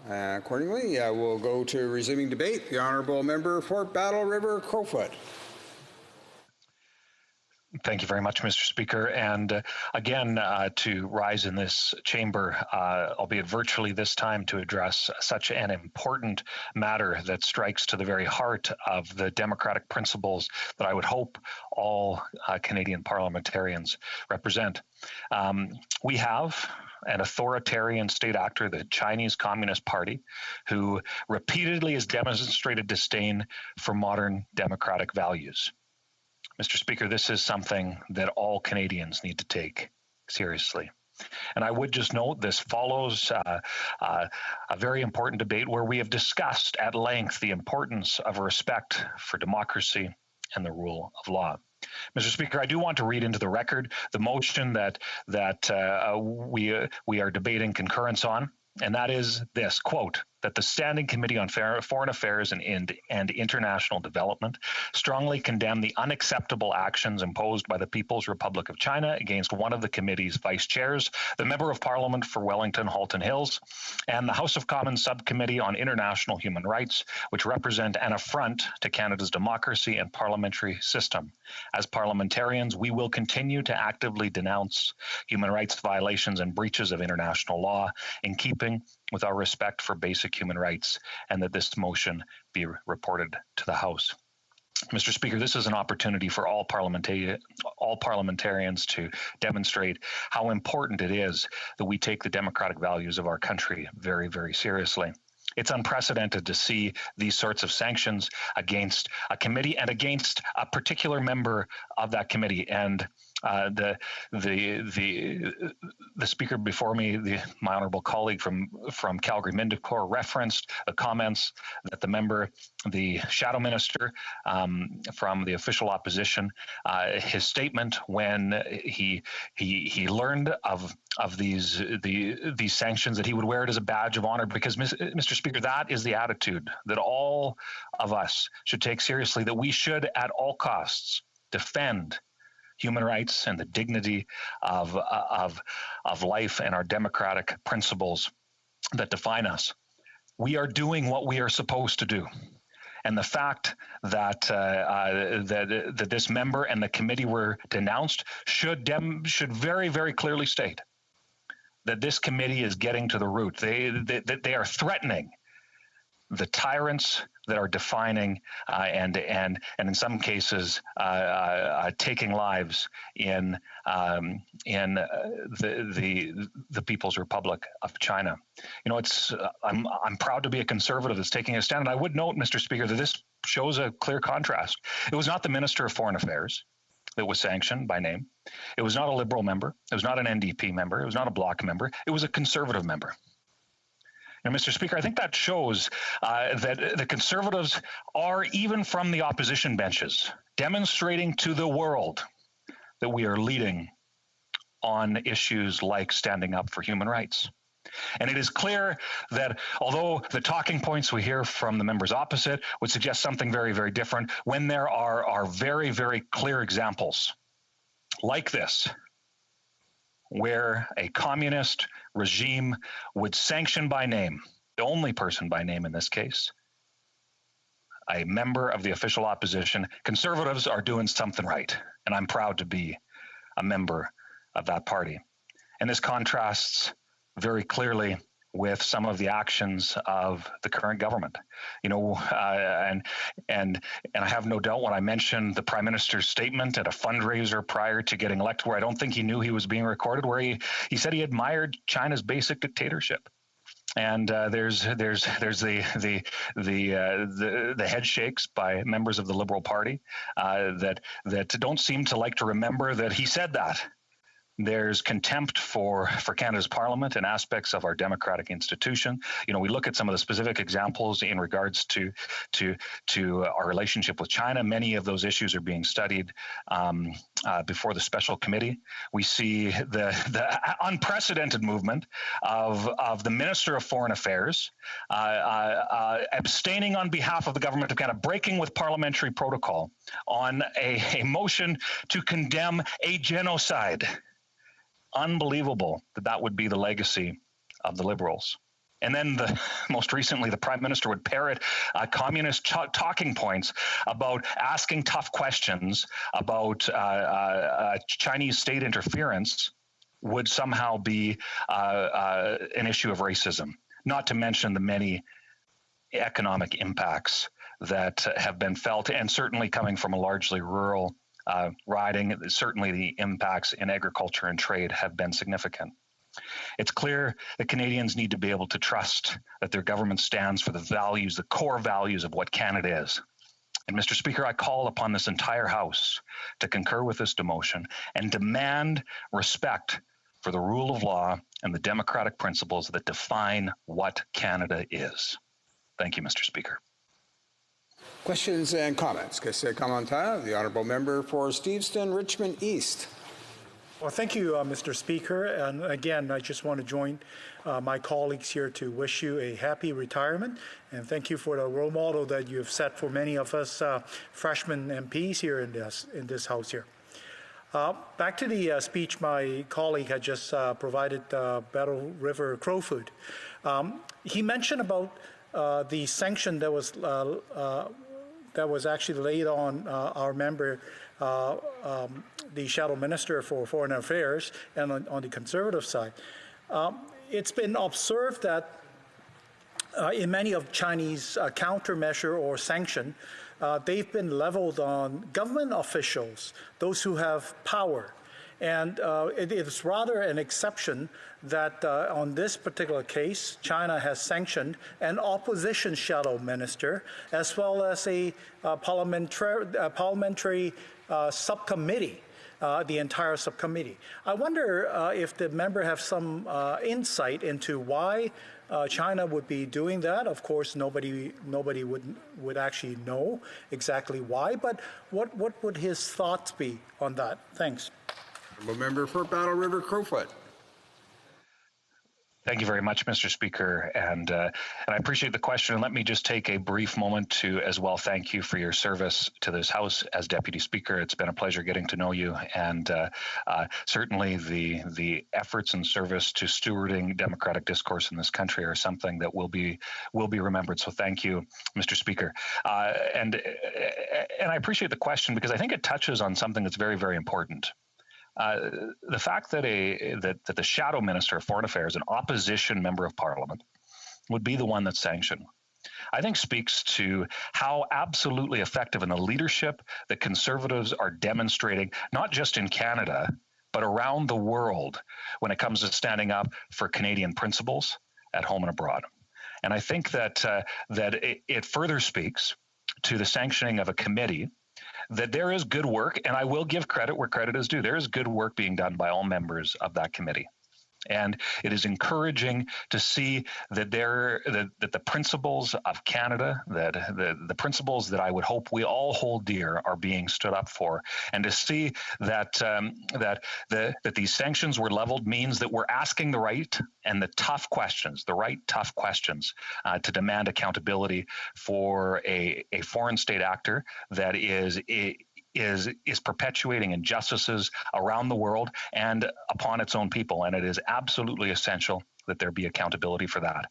Accordingly, we'll go to resuming debate. The Honourable Member for Battle River Crowfoot. Thank you very much, Mr. Speaker. And again, to rise in this chamber, albeit virtually this time, to address such an important matter that strikes to the very heart of the democratic principles that I would hope all Canadian parliamentarians represent. We have an authoritarian state actor, the Chinese Communist Party, who repeatedly has demonstrated disdain for modern democratic values. Mr. Speaker, this is something that all Canadians need to take seriously. And I would just note this follows a very important debate where we have discussed at length the importance of respect for democracy and the rule of law. Mr. Speaker, I do want to read into the record the motion that we are debating concurrence on, and that is this, quote, that the Standing Committee on Foreign Affairs and International Development strongly condemn the unacceptable actions imposed by the People's Republic of China against one of the committee's vice chairs, the Member of Parliament for Wellington-Halton Hills, and the House of Commons Subcommittee on International Human Rights, which represent an affront to Canada's democracy and parliamentary system. As parliamentarians, we will continue to actively denounce human rights violations and breaches of international law in keeping with our respect for basic human rights, and that this motion be reported to the House. Mr. Speaker, this is an opportunity for all parliamentarians to demonstrate how important it is that we take the democratic values of our country very, very seriously. It's unprecedented to see these sorts of sanctions against a committee and against a particular member of that committee. And the speaker before me, my honourable colleague from Calgary Mindicor, referenced the comments that the shadow minister from the official opposition, his statement when he learned of these sanctions, that he would wear it as a badge of honor, because Mr. Speaker, that is the attitude that all of us should take seriously, that we should at all costs defend human rights and the dignity of life and our democratic principles that define us. We are doing what we are supposed to do. And the fact that that this member and the committee were denounced should very, very clearly state that this committee is getting to the root. They are threatening the tyrants that are defining and in some cases taking lives in the People's Republic of China. You know, I'm proud to be a conservative that's taking a stand. And I would note, Mr. Speaker, that this shows a clear contrast. It was not the Minister of Foreign Affairs that was sanctioned by name. It was not a Liberal member. It was not an NDP member. It was not a Bloc member. It was a Conservative member. Now, Mr. Speaker, I think that shows that the Conservatives are, even from the opposition benches, demonstrating to the world that we are leading on issues like standing up for human rights. And it is clear that although the talking points we hear from the members opposite would suggest something very, very different, when there are very, very clear examples like this, where a communist regime would sanction by name, the only person by name in this case, a member of the official opposition, Conservatives are doing something right. And I'm proud to be a member of that party. And this contrasts very clearly with some of the actions of the current government. You know, and I have no doubt when I mentioned the Prime Minister's statement at a fundraiser prior to getting elected, where I don't think he knew he was being recorded, where he said he admired China's basic dictatorship. And there's the head shakes by members of the Liberal Party that don't seem to like to remember that he said that. There's contempt for Canada's Parliament and aspects of our democratic institution. You know, we look at some of the specific examples in regards to our relationship with China. Many of those issues are being studied before the special committee. We see the unprecedented movement of the Minister of Foreign Affairs abstaining on behalf of the government of Canada, breaking with parliamentary protocol on a motion to condemn a genocide. Unbelievable that would be the legacy of the Liberals. And then most recently, the Prime Minister would parrot communist talking points about asking tough questions about Chinese state interference would somehow be an issue of racism, not to mention the many economic impacts that have been felt, and certainly coming from a largely rural riding, certainly the impacts in agriculture and trade have been significant. It's clear that Canadians need to be able to trust that their government stands for the values, the core values of what Canada is. And Mr. Speaker, I call upon this entire House to concur with this demotion and demand respect for the rule of law and the democratic principles that define what Canada is. Thank you, Mr. Speaker. Questions and comments. Question commentaire, the Honourable Member for Steveston, Richmond East. Well, thank you, Mr. Speaker. And again, I just want to join my colleagues here to wish you a happy retirement. And thank you for the role model that you have set for many of us freshman MPs here in this House here. Back to the speech my colleague had just provided, Battle River Crowfoot. He mentioned about the sanction that was actually laid on our member, the Shadow Minister for Foreign Affairs, and on the Conservative side. It's been observed that in many of Chinese countermeasure or sanction, they've been leveled on government officials, those who have power. And it is rather an exception that on this particular case, China has sanctioned an opposition shadow minister, as well as a parliamentary subcommittee, the entire subcommittee. I wonder if the member have some insight into why China would be doing that. Of course, nobody would actually know exactly why, but what would his thoughts be on that? Thanks. Member for Battle River Crowfoot. Thank you very much, Mr. Speaker, and I appreciate the question. And let me just take a brief moment to as well thank you for your service to this House as Deputy Speaker. It's been a pleasure getting to know you, and certainly the efforts and service to stewarding democratic discourse in this country are something that will be remembered. So thank you, Mr. Speaker. And I appreciate the question because I think it touches on something that's very, very important. The fact that that the Shadow Minister of Foreign Affairs, an opposition member of Parliament, would be the one that's sanctioned, I think speaks to how absolutely effective in the leadership that Conservatives are demonstrating, not just in Canada, but around the world when it comes to standing up for Canadian principles at home and abroad. And I think that it further speaks to the sanctioning of a committee that there is good work, and I will give credit where credit is due. There is good work being done by all members of that committee. And it is encouraging to see that that the principles of Canada, that the principles that I would hope we all hold dear, are being stood up for, and to see that that these sanctions were leveled means that we're asking the right and the tough questions, to demand accountability for a foreign state actor that is perpetuating injustices around the world and upon its own people. And it is absolutely essential that there be accountability for that.